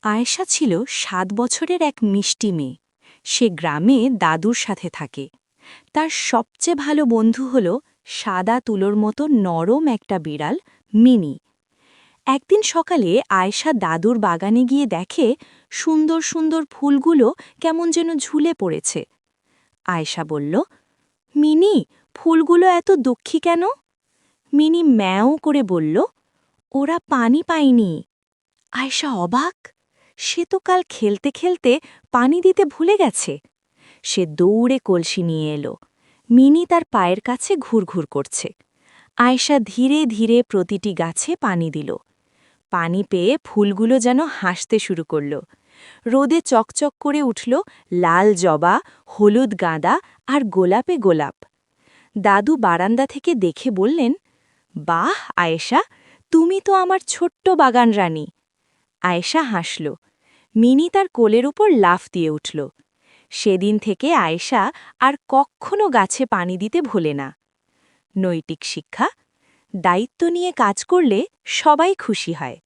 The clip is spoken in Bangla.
আয়েশা ছিল ৭ বছরের এক মিষ্টি মেয়ে। সে গ্রামে দাদুর সাথে থাকে। তার সবচেয়ে ভালো বন্ধু হল সাদা তুলোর মতো নরম একটা বিড়াল, মিনি। একদিন সকালে আয়েশা দাদুর বাগানে গিয়ে দেখে সুন্দর সুন্দর ফুলগুলো কেমন যেন ঝুলে পড়েছে। আয়েশা বলল, মিনি, ফুলগুলো এত দুঃখী কেন? মিনি ম্যাও করে বলল, ওরা পানি পায়নি। আয়েশা অবাক, সে তো কাল খেলতে খেলতে পানি দিতে ভুলে গেছে। সে দৌড়ে কলসি নিয়ে এলো। মিনি তার পায়ের কাছে ঘুরঘুর করছে। আয়েশা ধীরে ধীরে প্রতিটি গাছে পানি দিল। পানি পেয়ে ফুলগুলো যেন হাসতে শুরু করল। রোদে চকচক করে উঠল লাল জবা, হলুদ গাঁদা আর গোলাপে গোলাপ। দাদু বারান্দা থেকে দেখে বললেন, বাহ আয়েশা, তুমি তো আমার ছোট্ট বাগান রানী। আয়েশা হাসল। মিনি তার কোলের উপর লাফ দিয়ে উঠল। সেদিন থেকে আয়েশা আর কক্ষনো গাছে পানি দিতে ভোলে না। নৈতিক শিক্ষা: দায়িত্ব নিয়ে কাজ করলে সবাই খুশি হয়।